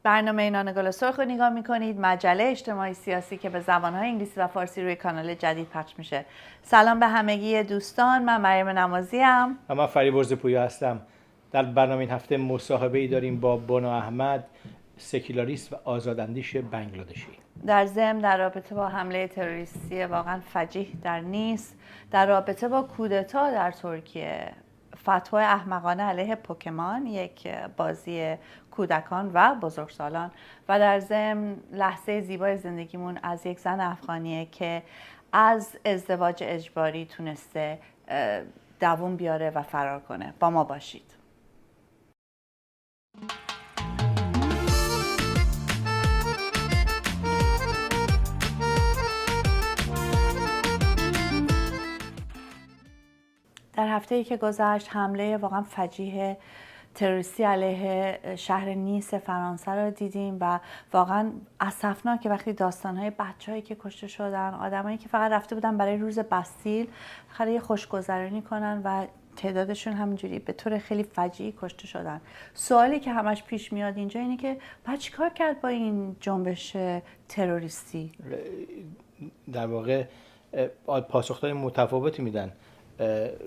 برنامه نان گل سرخ رو نگاه میکنید، مجله اجتماعی سیاسی که به زبانهای انگلیسی و فارسی روی کانال جدید پخش میشه. سلام به همگی دوستان، من مریم نمازی ام و من فریبرز پویا هستم. در برنامه این هفته مصاحبه ای داریم با بنیا احمد، سکولاریست و آزاداندیش بنگلادشی. در ضمن در رابطه با حمله تروریستی واقعا فجیح در نیس، در رابطه با کودتا در ترکیه، فتوای احمقانه علیه پوکمان، یک بازی کودکان و بزرگسالان، و در ضمن لحظه زیبای زندگیمون از یک زن افغانیه که از ازدواج اجباری تونسته دووم بیاره و فرار کنه. با ما باشید. در هفته‌ای که گذشت حمله واقعا فجیح تروریستی علیه شهر نیس فرانسه رو دیدیم و واقعا اسفناکه وقتی داستان‌های بچه‌هایی که کشته شدن، آدمایی که فقط رفته بودن برای روز بستیل خیلی خوشگذرانی کنن و تعدادشون همینجوری به طور خیلی فجیعی کشته شدن. سوالی که همش پیش میاد اینجا اینه که بعد چیکار کرد با این جنبش تروریستی؟ در واقع پاسخ‌های متفاوتی میدن.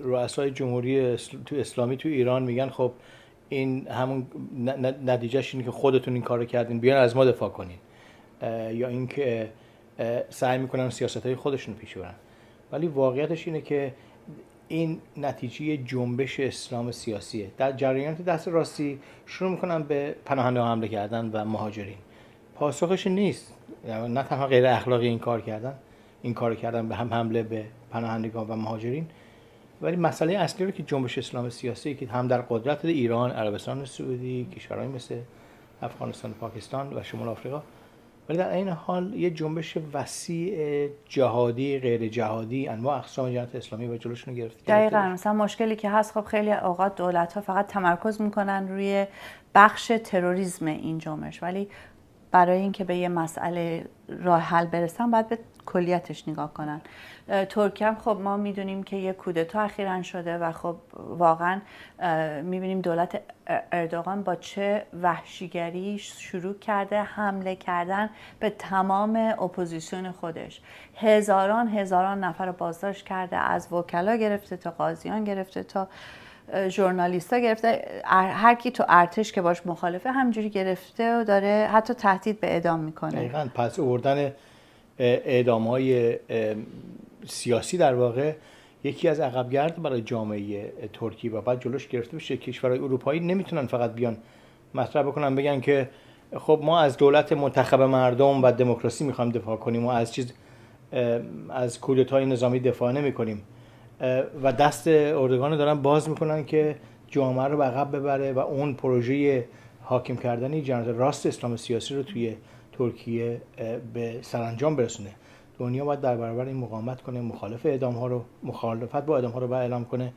رؤسای جمهوری اسلامی تو ایران میگن خب این همون نتیجهش اینه که خودتون این کارو کردین، بیان از ما دفاع کنین، یا اینکه سعی میکنن سیاست‌های خودشون رو پیش ببرن. ولی واقعیتش اینه که این نتیجه جنبش اسلام سیاسیه. در جریانات دست راستی شروع میکنن به پناهنده حمله کردن و مهاجرین. پاسخش نیست، یعنی نه تنها غیر اخلاقی این کار کردن به هم حمله به پناهندگان و مهاجرین، ولی مسئله اصلی رو که جنبش اسلام سیاسی که هم در قدرت ایران، عربستان سعودی، کشورهای مثل افغانستان، پاکستان و شمال آفریقا، ولی در این حال یه جنبش وسیع جهادی، غیر جهادی، انواع اقسام جماعت اسلامی و جلوشون رو گرفت. دقیقاً. مثلا مشکلی که هست خب خیلی اوقات دولت‌ها فقط تمرکز میکنن روی بخش تروریسم این جنبش، ولی برای اینکه به یه مسئله راه حل برسن باید به کلیتش نگاه کنن. ترکیه هم خب ما میدونیم که یه کودتا اخیراً شده و خب واقعاً میبینیم دولت اردوغان با چه وحشیگری شروع کرده حمله کردن به تمام اپوزیسیون خودش. هزاران نفر رو بازداشت کرده، از وکلا گرفته تا قاضیان گرفته تا ژورنالیستا گرفته، هر کی تو ارتش که باش مخالفه همجوری گرفته و داره حتی تهدید به اعدام میکنه. دقیقاً. پس آوردن اعدام‌های سیاسی در واقع یکی از عقبگرد برای جامعه ترکی و بعد جلوش گرفته بشه. کشورهای اروپایی نمیتونن فقط بیان مطرح بکنن بگن که خب ما از دولت منتخب مردم و دموکراسی میخوایم دفاع کنیم و از کودتای نظامی دفاع نمی‌کنیم و دست اردوغان رو دارن باز میکنن که جامعه رو به عقب ببره و اون پروژه حاکم کردن جناح راست اسلام سیاسی رو توی ترکیه به سرانجام برسونه. دنیا باید در برابر این مقاومت کنه، مخالفت با اعدام ها رو اعلام کنه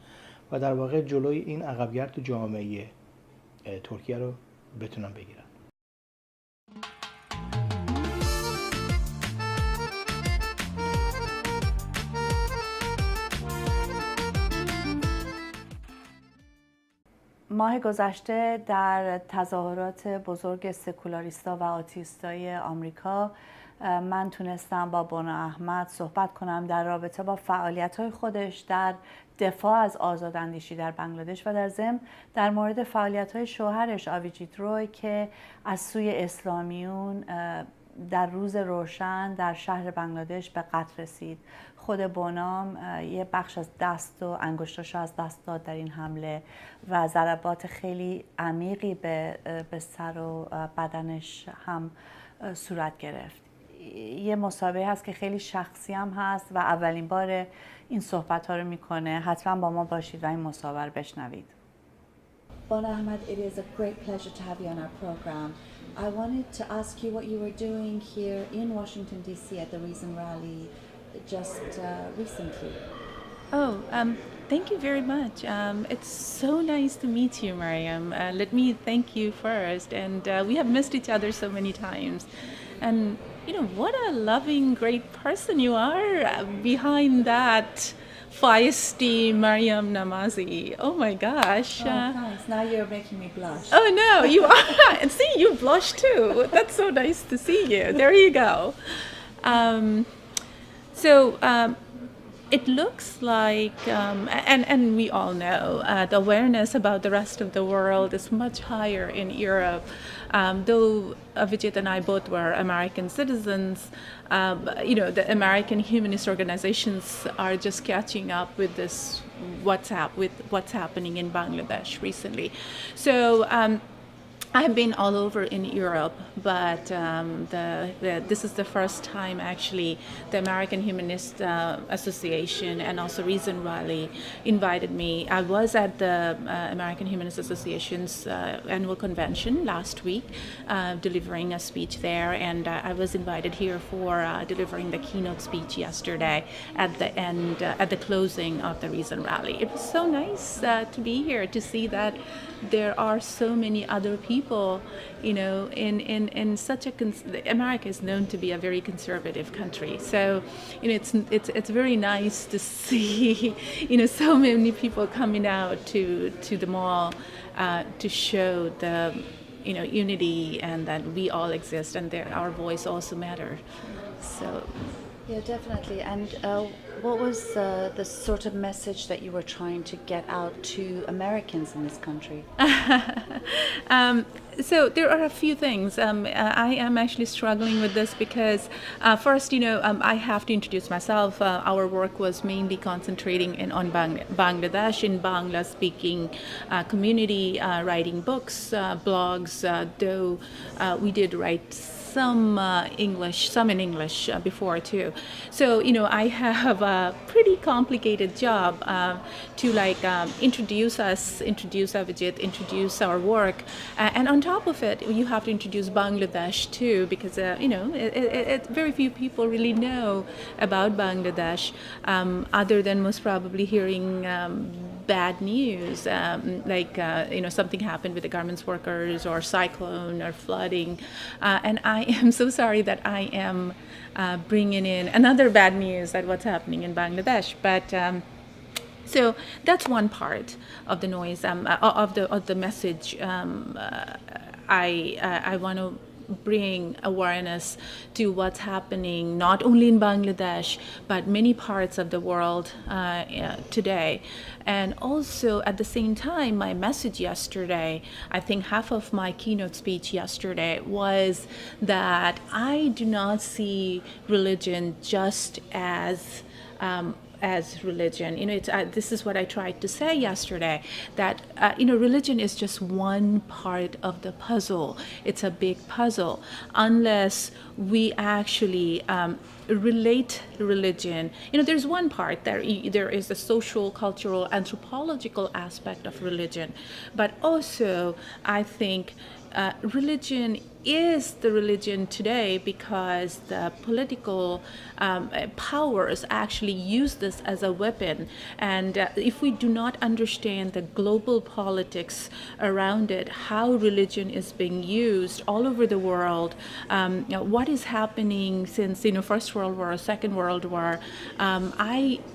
و در واقع جلوی این عقبگرد تو جامعه ترکیه رو بتونن بگیرن. ماه گذشته در تظاهرات بزرگ سکولاریستا و آتیستای آمریکا من تونستم با بنیا احمد صحبت کنم در رابطه با فعالیت‌های خودش در دفاع از آزاداندیشی در بنگلادش و در ضمن در مورد فعالیت‌های شوهرش آویجیت که از سوی اسلامیون در روز روشن در شهر بنگلادش به قتل رسید. خود بنام یه بخش از دست و انگشتاشو از دست داد در این حمله و ضربات خیلی عمیقی به سر و بدنش هم صورت گرفت. یه مسابقه هست که خیلی شخصی هم هست و اولین بار این صحبت ها رو میکنه. حتما با ما باشید و این مسابقه رو بشنوید. Bana Ahmed, it is a great pleasure to have you on our program. I wanted to ask you what you were doing here in Washington, D.C. at the recent rally just recently. Thank you very much. It's so nice to meet you, Mariam. Let me thank you first. And we have missed each other so many times. And, what a loving, great person you are behind that feisty Mariam Namazi. Oh my gosh. Thanks. Now you're making me blush. Oh no, you are. And see, you blush too. That's so nice to see you. There you go. It looks like, and we all know, the awareness about the rest of the world is much higher in Europe. Though Vijit and I both were American citizens, the American humanist organizations are just catching up with this what's happening in Bangladesh recently. So I have been all over in Europe, but this is the first time actually the American Humanist Association and also Reason Rally invited me. I was at the American Humanist Association's annual convention last week, delivering a speech there, and I was invited here for delivering the keynote speech yesterday at the closing of the Reason Rally. It was so nice to be here to see that there are so many other people, in such America is known to be a very conservative country. So, it's very nice to see, so many people coming out to the mall to show the, unity and that we all exist and our voice also matters. So. Yeah, definitely. And what was the sort of message that you were trying to get out to Americans in this country? So there are a few things. I am actually struggling with this because first, I have to introduce myself. Our work was mainly concentrating on Bangladesh, in Bangla-speaking community, writing books, blogs, though we did write some in English before too. So, I have a pretty complicated job to introduce Avijit, introduce our work. And on top of it, you have to introduce Bangladesh too, because, very few people really know about Bangladesh, other than most probably hearing bad news, something happened with the garments workers or cyclone or flooding. And I am so sorry that I am bringing in another bad news that what's happening in Bangladesh. But so that's one part of the noise, of the message. I want to bring awareness to what's happening not only in Bangladesh but many parts of the world today. And also at the same time, my message yesterday, I think half of my keynote speech yesterday was that I do not see religion just as religion. This is what I tried to say yesterday, that religion is just one part of the puzzle. It's a big puzzle. Unless we actually relate religion, there's one part, there is the social, cultural, anthropological aspect of religion, but also I think religion is the religion today because the political powers actually use this as a weapon. And if we do not understand the global politics around it, how religion is being used all over the world, what is happening since First World War, Second World War,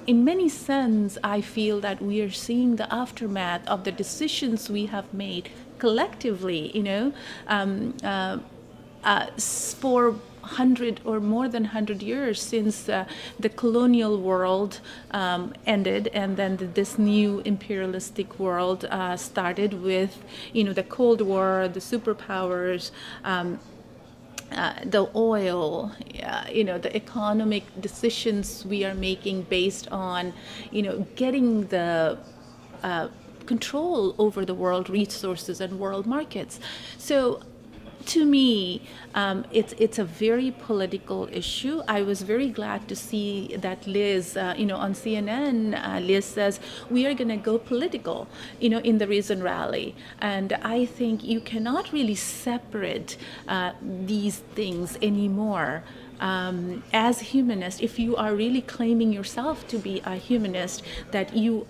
in many sense, I feel that we are seeing the aftermath of the decisions we have made collectively, for 100 or more than 100 years since the colonial world ended, and then this new imperialistic world started with, the Cold War, the superpowers, the oil, the economic decisions we are making based on, getting the control over the world resources and world markets. So to me, it's a very political issue. I was very glad to see that Liz, on CNN, Liz says, we are going to go political, in the Reason Rally. And I think you cannot really separate these things anymore. as humanist, if you are really claiming yourself to be a humanist, that you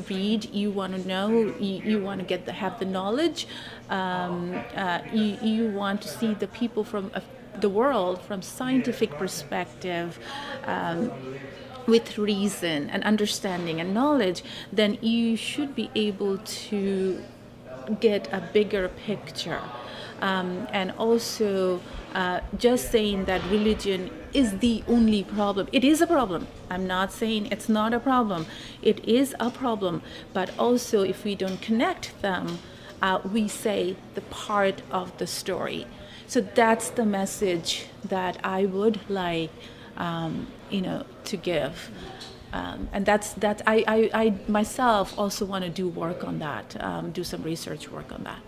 read, you want to know, you want to have the knowledge, you want to see the people from the world from scientific perspective, with reason and understanding and knowledge, then you should be able to get a bigger picture. And also, just saying that religion is the only problem. It is a problem. I'm not saying it's not a problem. It is a problem. But also, if we don't connect them, we say the part of the story. So that's the message that I would like, to give. And that's I myself also want to do work on that, do some research work on that.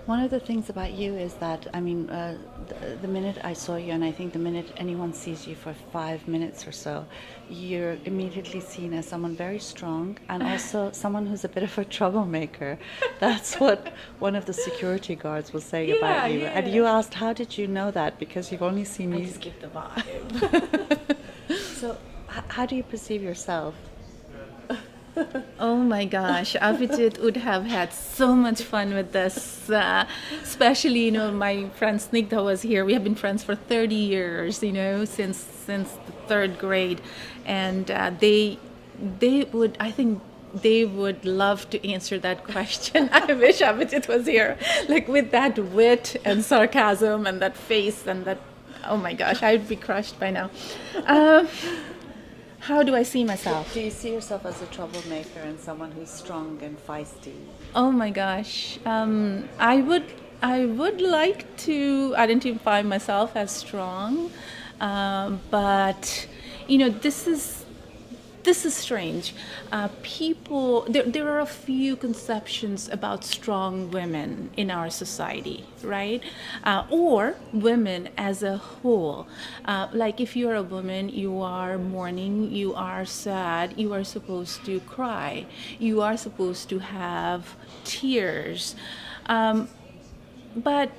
One of the things about you is that, I mean, the minute I saw you, and I think the minute anyone sees you for 5 minutes or so, you're immediately seen as someone very strong and also someone who's a bit of a troublemaker. That's what one of the security guards was saying about you. And you asked, how did you know that? Because you've only seen me. I just give the vibe. So, how do you perceive yourself? Oh my gosh, Abhijit would have had so much fun with this, especially, my friend Snigdha was here. We have been friends for 30 years, since the 3rd grade. And they would love to answer that question. I wish Abhijit was here, like with that wit and sarcasm and that face and that, oh my gosh, I would be crushed by now. How do I see myself? Do you see yourself as a troublemaker and someone who's strong and feisty? Oh my gosh, I would like to identify myself as strong, but this is strange. There are a few conceptions about strong women in our society, right? Or women as a whole. Like if you're a woman, you are mourning, you are sad, you are supposed to cry, you are supposed to have tears. But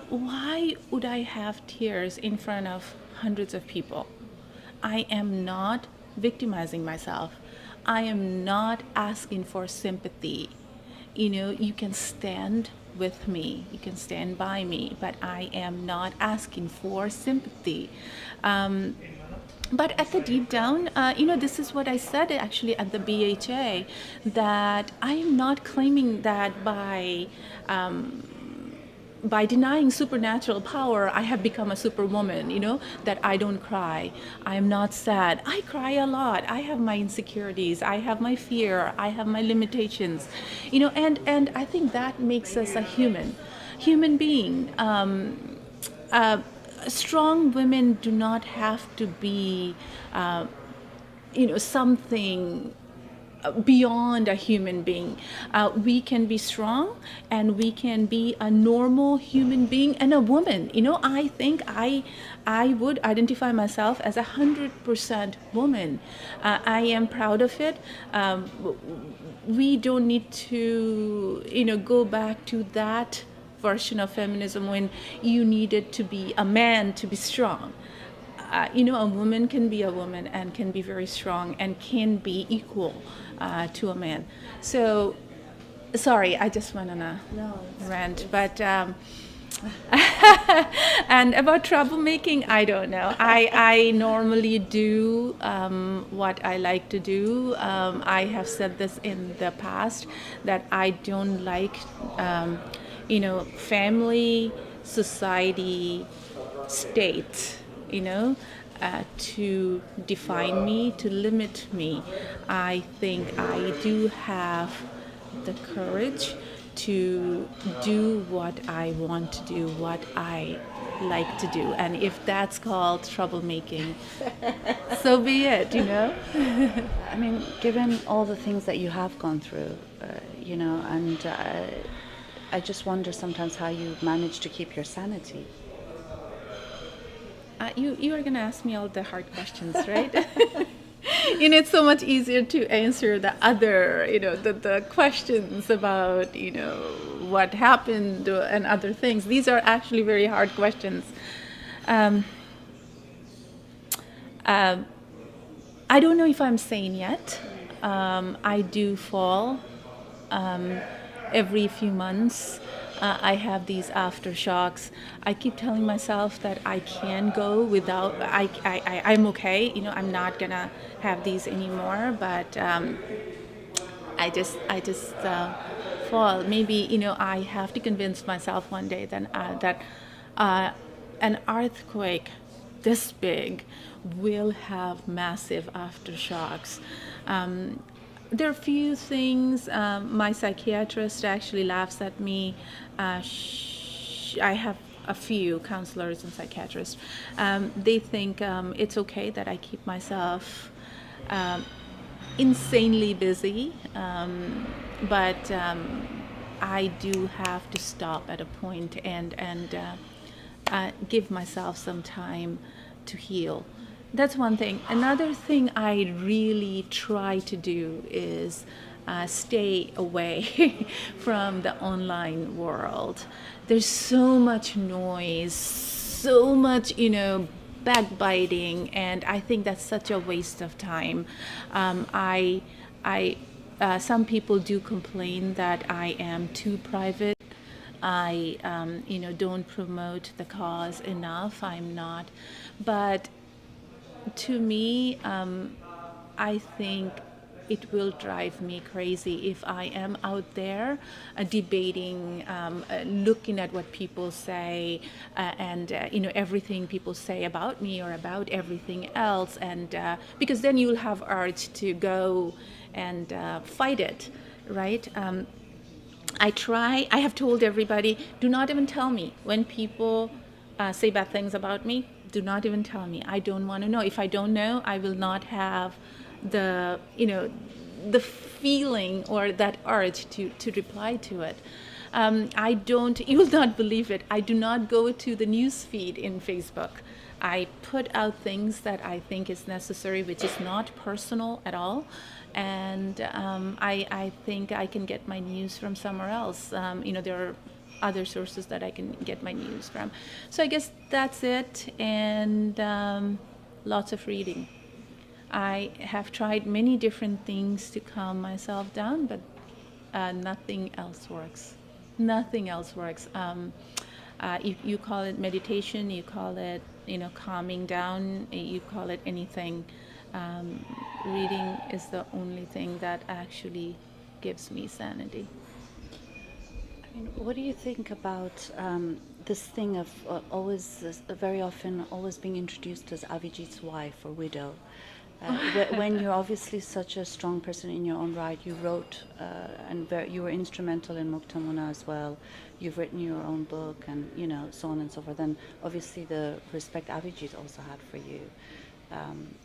why would I have tears in front of hundreds of people? I am not victimizing myself. I am not asking for sympathy. You can stand with me, you can stand by me, but I am not asking for sympathy. But at the deep down, this is what I said actually at the BHA, that I am not claiming that by denying supernatural power, I have become a superwoman, that I don't cry. I am not sad. I cry a lot. I have my insecurities. I have my fear. I have my limitations, and I think that makes us a human being. Strong women do not have to be, something beyond a human being. We can be strong and we can be a normal human being and a woman. I think I would identify myself as 100% woman. I am proud of it. We don't need to, go back to that version of feminism when you needed to be a man to be strong. A woman can be a woman and can be very strong and can be equal to a man. So, sorry, I just went on a rant, but and about troublemaking, I don't know. I normally do what I like to do. I have said this in the past, that I don't like, family, society, state, to define me, to limit me. I think I do have the courage to do what I want to do, what I like to do. And if that's called troublemaking, so be it, I mean, given all the things that you have gone through, and I just wonder sometimes how you manage to keep your sanity. You are going to ask me all the hard questions, right? It's so much easier to answer the other, the questions about, what happened and other things. These are actually very hard questions. Um, I don't know if I'm sane yet. I do fall every few months. I have these aftershocks. I keep telling myself that I can go without. I'm okay. I'm not gonna have these anymore. But I just fall. Maybe I have to convince myself one day that an earthquake this big will have massive aftershocks. There are few things. My psychiatrist actually laughs at me. I have a few counselors and psychiatrists. They think it's okay that I keep myself insanely busy, but I do have to stop at a point and give myself some time to heal. That's one thing. Another thing I really try to do is stay away from the online world. There's so much noise, so much, backbiting, and I think that's such a waste of time. Some people do complain that I am too private. I, don't promote the cause enough. I'm not. But to me, I think it will drive me crazy if I am out there debating, looking at what people say, and everything people say about me or about everything else, and because then you'll have urge to go and fight it, right? I have told everybody, do not even tell me when people say bad things about me. Do not even tell me. I don't want to know. If I don't know, I will not have the feeling or that urge to reply to it. You will not believe it. I do not go to the news feed in Facebook. I put out things that I think is necessary, which is not personal at all. And I think I can get my news from somewhere else. There are other sources that I can get my news from. So I guess that's it, and lots of reading. I have tried many different things to calm myself down, but nothing else works. Nothing else works. You call it meditation, you call it, calming down, you call it anything. Reading is the only thing that actually gives me sanity. What do you think about this thing of very often being introduced as Avijit's wife or widow? When you're obviously such a strong person in your own right, you wrote and you were instrumental in Muktamuna as well. You've written your own book, and so on and so forth. And obviously the respect Avijit also had for you,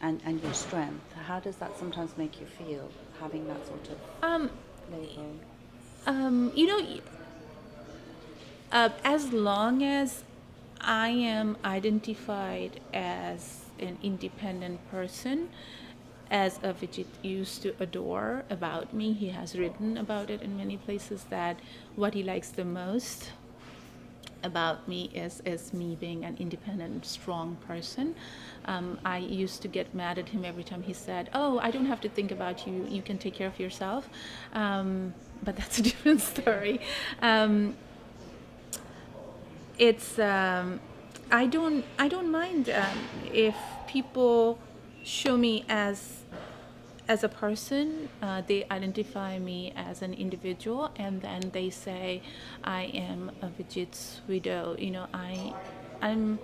and your strength. How does that sometimes make you feel, having that sort of label? As long as I am identified as an independent person, as Avijit used to adore about me, he has written about it in many places, that what he likes the most about me is me being an independent, strong person. I used to get mad at him every time he said, "Oh, I don't have to think about you. You can take care of yourself." But that's a different story. I don't mind if people show me as a person. They identify me as an individual, and then they say I am Avijit's widow. I'm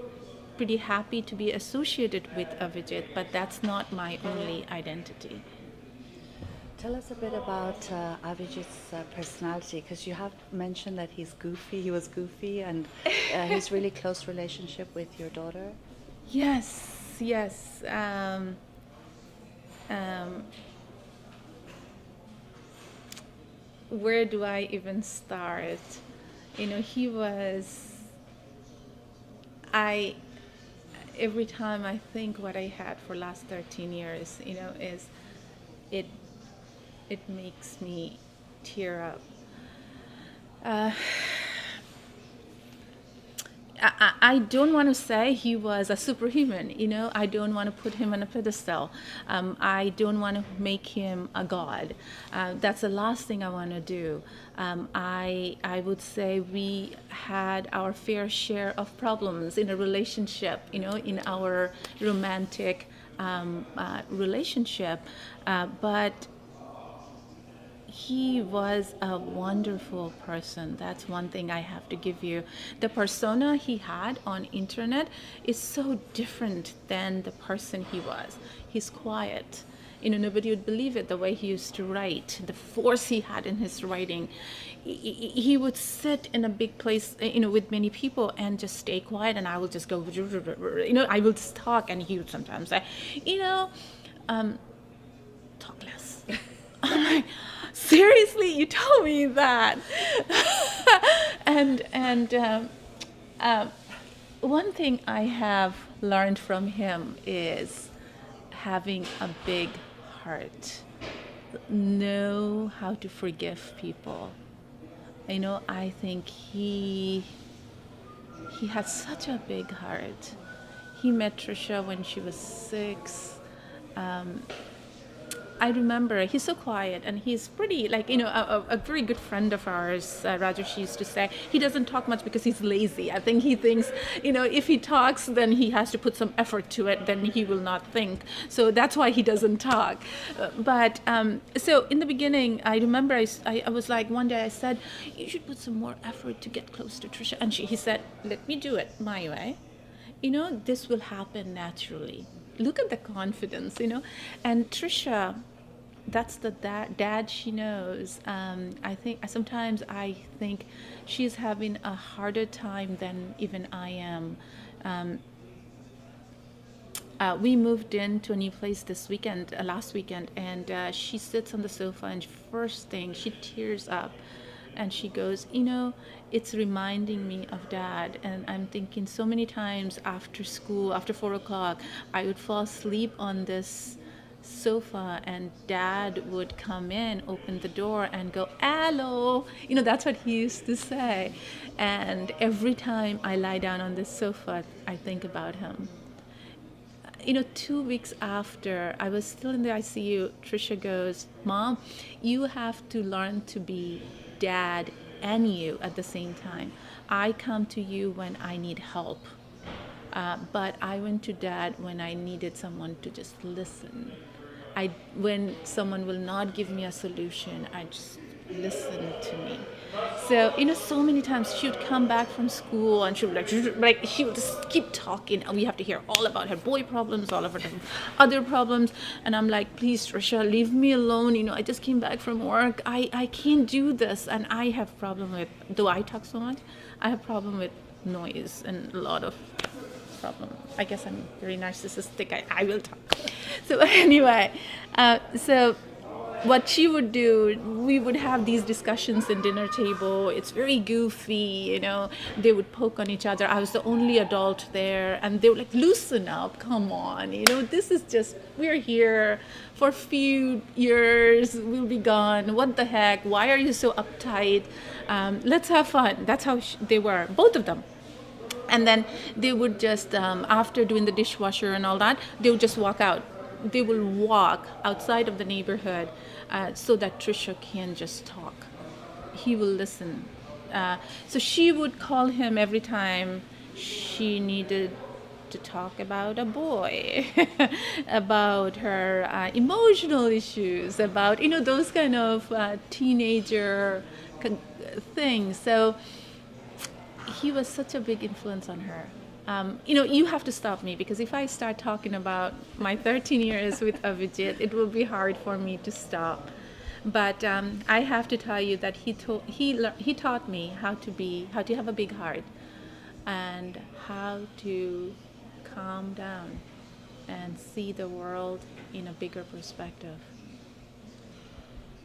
pretty happy to be associated with Avijit, but that's not my only identity. Tell us a bit about Avijit's personality, because you have mentioned that he's goofy. He was goofy, and his really close relationship with your daughter. Yes. Where do I even start? He was. Every time I think what I had for last 13 years, is it makes me tear up. I don't want to say he was a superhuman, I don't want to put him on a pedestal. I don't want to make him a god. That's the last thing I want to do. I would say we had our fair share of problems in a relationship, in our romantic relationship. But he was a wonderful person. That's one thing I have to give you. The persona he had on internet is so different than the person he was. He's quiet. Nobody would believe it, the way he used to write, the force he had in his writing. He would sit in a big place, with many people and just stay quiet, and I will just go, I will just talk, and he would sometimes say, talk less. I'm like, seriously, you told me that. and one thing I have learned from him is having a big heart. Know how to forgive people. I think he had such a big heart. He met Trisha when she was 6. I remember he's so quiet, and he's pretty, a very good friend of ours, Rajesh used to say, he doesn't talk much because he's lazy. I think he thinks, if he talks, then he has to put some effort to it, then he will not think. So that's why he doesn't talk. But so in the beginning, I remember I was like, one day I said, you should put some more effort to get close to Trisha. And he said, let me do it my way. This will happen naturally. Look at the confidence, And Trisha, that's the dad she knows. I think she's having a harder time than even I am. We moved into a new place last weekend, and she sits on the sofa, and first thing, she tears up. And she goes, it's reminding me of Dad. And I'm thinking so many times after school, after 4 o'clock, I would fall asleep on this sofa, and Dad would come in, open the door, and go, hello. That's what he used to say. And every time I lie down on this sofa, I think about him. 2 weeks after, I was still in the ICU, Trisha goes, Mom, you have to learn to be Dad and you at the same time. I come to you when I need help, but I went to Dad when I needed someone to just listen. When someone will not give me a solution, I just listen to me. So so many times she would come back from school, and she would she would just keep talking, and we have to hear all about her boy problems, all of her other problems, and I'm like, please Trisha, leave me alone. I just came back from work. I can't do this. And I have problem with, though I talk so much, I have problem with noise and a lot of problem. I guess I'm very narcissistic. I will talk. So anyway, so what she would do, we would have these discussions in dinner table. It's very goofy, They would poke on each other. I was the only adult there, and they were like, loosen up, come on. This is just, we're here for a few years. We'll be gone. What the heck? Why are you so uptight? Let's have fun. That's how they were, both of them. And then they would just, after doing the dishwasher and all that, they would just walk out. They will walk outside of the neighborhood so that Trisha can just talk. He will listen. So she would call him every time she needed to talk about a boy, about her emotional issues, about, those kind of teenager things. So he was such a big influence on her. You have to stop me, because if I start talking about my 13 years with Avijit, it will be hard for me to stop. But I have to tell you that he taught me how to have a big heart, and how to calm down and see the world in a bigger perspective.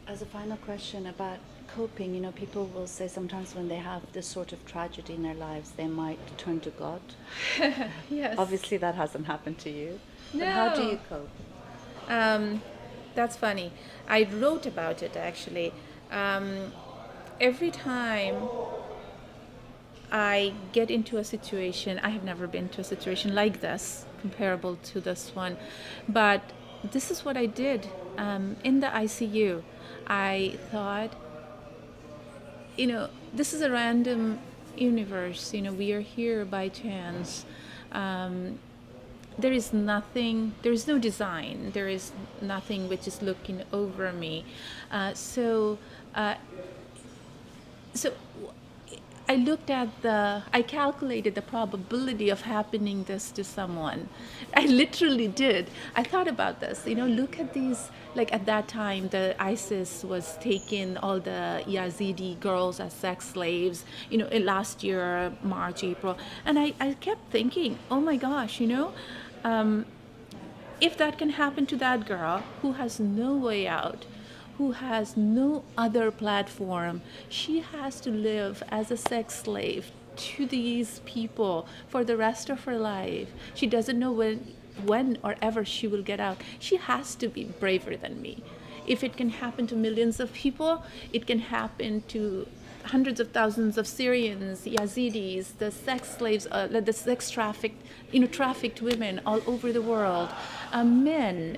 As a final question about coping, people will say sometimes when they have this sort of tragedy in their lives, they might turn to God. Yes. Obviously that hasn't happened to you. No. But how do you cope? That's funny. I wrote about it, actually. Every time I get into a situation, I have never been to a situation like this, comparable to this one, but this is what I did. In the ICU, I thought, this is a random universe, we are here by chance. There is nothing, there is no design, there is nothing which is looking over me. So I looked at I calculated the probability of happening this to someone. I literally did. I thought about this, look at these, like at that time, the ISIS was taking all the Yazidi girls as sex slaves, last year, March, April. And I kept thinking, oh my gosh, if that can happen to that girl who has no way out, who has no other platform, she has to live as a sex slave to these people for the rest of her life. She doesn't know when or ever she will get out. She has to be braver than me. If it can happen to millions of people, it can happen to hundreds of thousands of Syrians, Yazidis, the sex slaves, the sex trafficked women all over the world, men,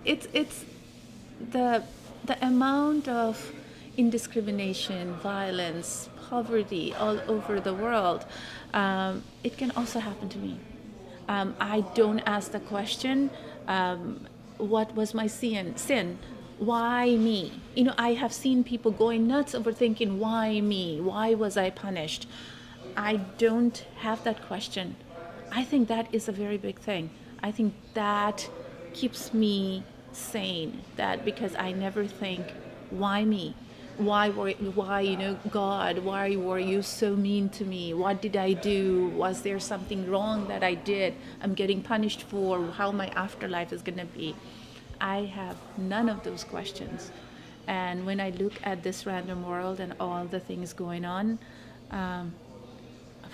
it's the amount of indiscrimination, violence, poverty all over the world. It can also happen to me. I don't ask the question, what was my sin? Why me? I have seen people going nuts over thinking, why me? Why was I punished? I don't have that question. I think that is a very big thing. I think that keeps me sane, that because I never think, why me? Why God, why were you so mean to me? What did I do? Was there something wrong that I did? I'm getting punished for how my afterlife is going to be. I have none of those questions. And when I look at this random world and all the things going on,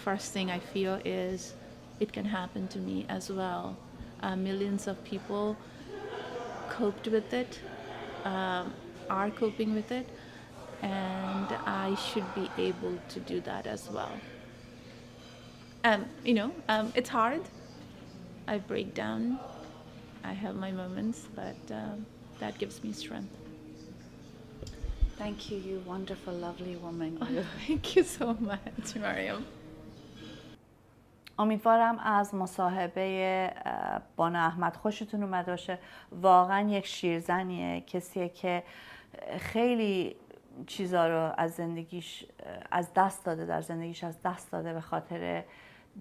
first thing I feel is it can happen to me as well. Millions of people coped with it, are coping with it, and I should be able to do that as well. It's hard. I break down. I have my moments, but that gives me strength. Thank you, you wonderful, lovely woman. Thank you so much, Mariam. امیدوارم از مصاحبه بانو احمد خوشتون اومده باشه. واقعا یک شیرزنیه، کسیه که خیلی چیزا رو از زندگیش از دست داده، در زندگیش از دست داده به خاطر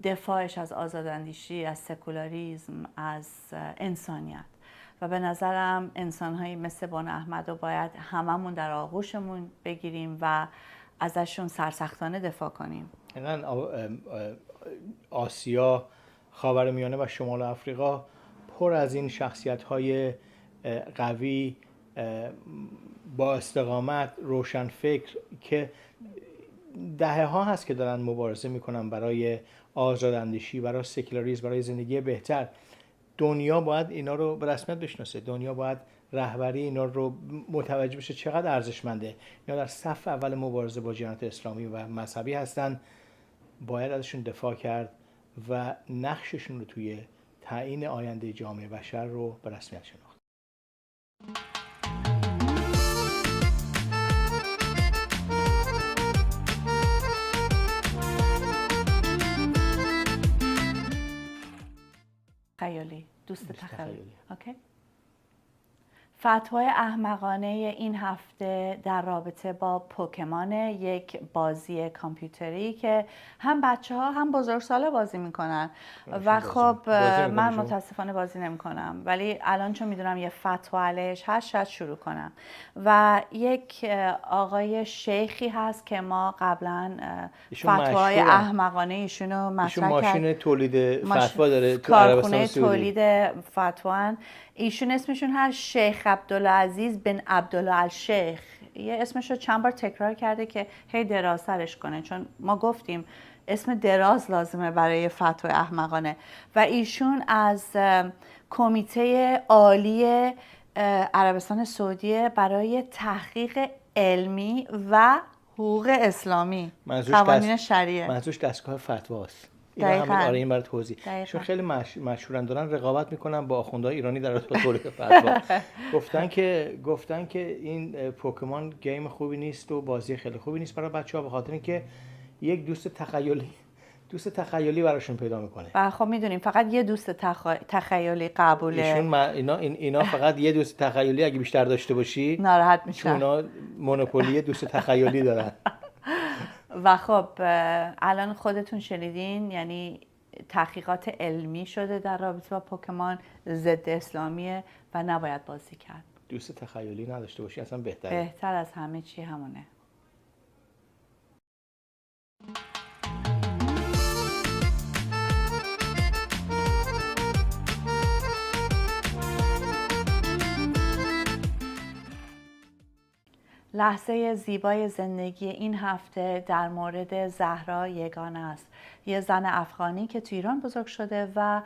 دفاعش از آزاداندیشی، از سکولاریسم، از انسانیت. و به نظرم انسان‌هایی مثل بانو احمد رو باید هممون در آغوشمون بگیریم و ازشون سرسختانه دفاع کنیم. آسیا، خاورمیانه و شمال آفریقا پر از این شخصیت‌های قوی، با استقامت، روشنفکر که دهه‌ها هست که دارن مبارزه میکنن برای آزاداندیشی، برای سکولاریسم، برای زندگی بهتر. دنیا باید اینا رو به رسمیت بشناسه. دنیا باید رهبری اینا رو متوجه بشه چقدر ارزشمنده. اینا در صف اول مبارزه با جنایت اسلامی و مذهبی هستن. باید ازشون دفاع کرد و نقششون رو توی تعیین آینده جامعه بشر رو به رسمیت شناخت. تخیلی، دوست تخیلی. اوکی. فتوای احمقانه این هفته در رابطه با پوکمان، یک بازی کامپیوتری که هم بچه‌ها هم بزرگسالا بازی میکنن و خب من متاسفانه بازی نمیکنم، ولی الان چون میدونم یه فتوا علیهش هست شاید شروع کنم. و یک آقای شیخی هست که ما قبلا فتوای احمقانه ایشونو مطرح کردیم. ماشین تولید فتوا داره تو عربستان سعودی، تولید فتوا. ایشون اسمشون هست شیخ عبدالعزیز بن عبدالله الشیخ. یه اسمشو چند بار تکرار کرده که هی درازترش کنه، چون ما گفتیم اسم دراز لازمه برای فتوای احمقانه. و ایشون از کمیته عالی عربستان سعودی برای تحقیق علمی و حقوق اسلامی، منظورش قوانین شریعه. منظورش دستگاه فتواست. دقیقاً. آره این برای توضیح. دقیقاً. چون خیلی مشهورن دارن رقابت میکنن با آخوندهای ایرانی در رابطه با تولید فتوا. گفتن که این پوکمان گیم خوبی نیست و بازی خیلی خوبی نیست برای بچه‌ها، به خاطر اینکه یک دوست تخیلی براشون پیدا میکنه. و خب میدونیم فقط یه دوست تخیلی قبوله. اینا فقط یه دوست تخیلی اگه بیشتر داشته باشی ناراحت میشن. چون اونا مونوپولی دوست تخیلی دارن. و خب الان خودتون شنیدین، یعنی تحقیقات علمی شده در رابطه با پوکمان، ضد اسلامیه و نباید بازی کرد. دوست تخیلی نداشته باشی اصلا بهتره. بهتر از همه چی همونه. لحظه زیبای زندگی این هفته در مورد زهرا یگانه است. یه زن افغانی که تو ایران بزرگ شده و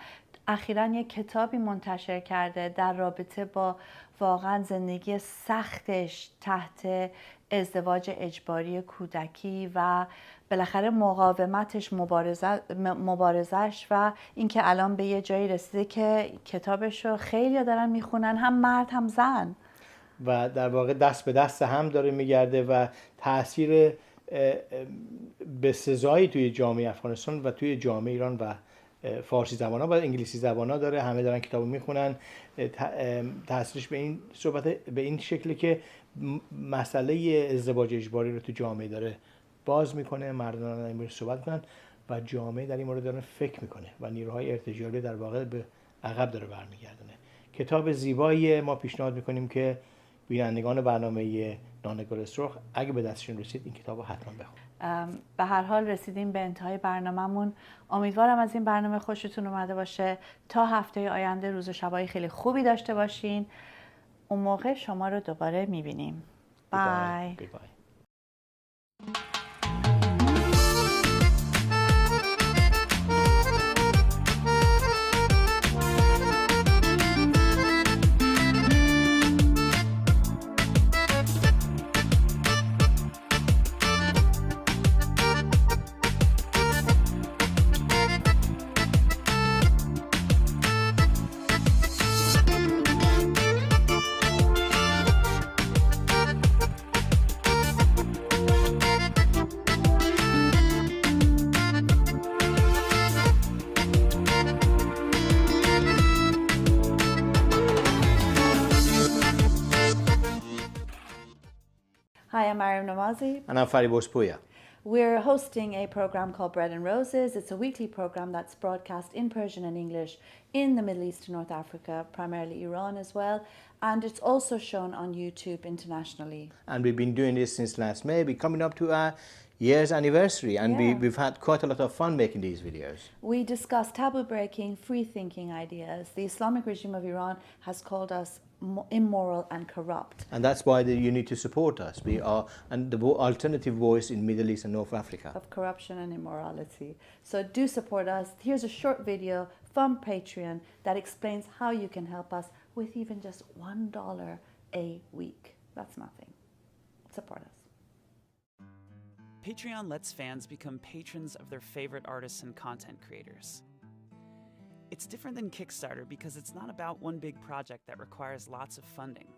اخیراً یک کتابی منتشر کرده در رابطه با واقعاً زندگی سختش تحت ازدواج اجباری کودکی و بالاخره مقاومتش، مبارزش و اینکه الان به یه جایی رسیده که کتابشو خیلی دارن میخونن، هم مرد هم زن. و در واقع دست به دست هم داره میگرده و تاثیر به سزایی توی جامعه افغانستان و توی جامعه ایران و فارسی زبانا و انگلیسی زبانا داره. همه دارن کتابو میخونن. تاثیرش به این شکلی که مسئله ازدواج اجباری رو تو جامعه داره باز میکنه، مردم دارن این مورد صحبت میکنن و جامعه در این مورد دارن فکر میکنه و نیروهای ارتجاعی در واقع به عقب داره برمیگردونه. کتاب زیبایی، ما پیشنهاد میکنیم که بینندگان برنامه نانگل سرخ اگه به دستشون رسید این کتابو حتما بخونن. به هر حال رسیدیم به انتهای برنامه‌مون. امیدوارم از این برنامه خوشتون اومده باشه. تا هفته آینده روز و شبای خیلی خوبی داشته باشین. اون موقع شما رو دوباره میبینیم. بای. Hi, I'm مریم نمازی. And I'm فریبرز پویا. We're hosting a program called Bread and Roses. It's a weekly program that's broadcast in Persian and English in the Middle East and North Africa, primarily Iran as well. And it's also shown on YouTube internationally. And we've been doing this since last May. We're coming up to our year's anniversary and we've had quite a lot of fun making these videos. We discuss taboo-breaking, free-thinking ideas. The Islamic regime of Iran has called us immoral and corrupt. And that's why you need to support us. We are the alternative voice in Middle East and North Africa. Of corruption and immorality. So do support us. Here's a short video from Patreon that explains how you can help us with even just $1 a week. That's nothing. Support us. Patreon lets fans become patrons of their favorite artists and content creators. It's different than Kickstarter because it's not about one big project that requires lots of funding.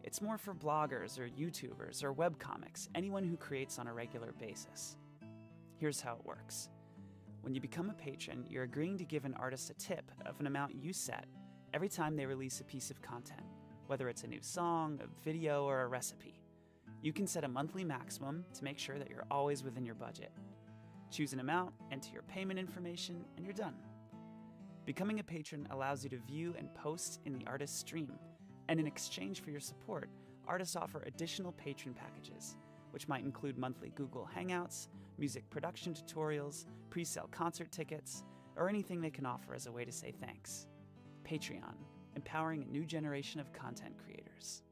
It's more for bloggers or YouTubers or webcomics, anyone who creates on a regular basis. Here's how it works. When you become a patron, you're agreeing to give an artist a tip of an amount you set every time they release a piece of content, whether it's a new song, a video, or a recipe. You can set a monthly maximum to make sure that you're always within your budget. Choose an amount, enter your payment information, and you're done. Becoming a patron allows you to view and post in the artist's stream, and in exchange for your support, artists offer additional patron packages, which might include monthly Google Hangouts, music production tutorials, pre-sale concert tickets, or anything they can offer as a way to say thanks. Patreon, empowering a new generation of content creators.